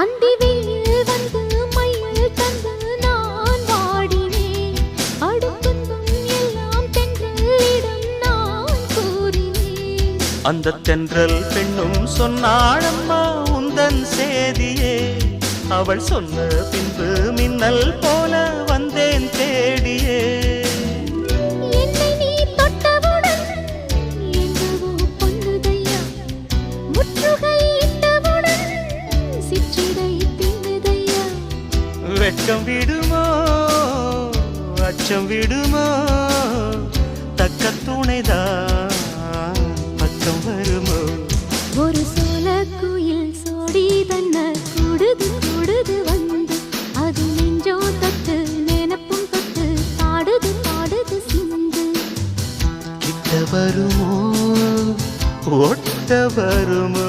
அந்தி வெயில் வந்து மயில் தந்து நான் வாடினேன். அடுப்புந்தும் எல்லாம் தென்றலிடம் நான் கூறினேன். அந்த தென்றல் பெண்ணும் சொன்னாளம்மா உந்தன் சேதியே. அவள் சொன்ன பின்பு மின்னல் போல வந்தேன் தேடியே. என்னை நீ தொட்டவுடன் எங்கவோ பொன்னுதையா. முற்றுகை இட்டவுடன் சிற்றிடை தின்னுதையா. வெட்கம் விடுமோ அச்சம் விடுமோ தக்க துணைதான் பக்கம் வருமோ. ஒரு சோல குயில் சோடி தன்ன கூடுது கூடுது வந்து. அது நெஞ்சோ தொட்டு நினப்பும் தொட்டு பாடுது பாடுது சிந்து. கிட்ட வருமோ ஒட்ட வருமோ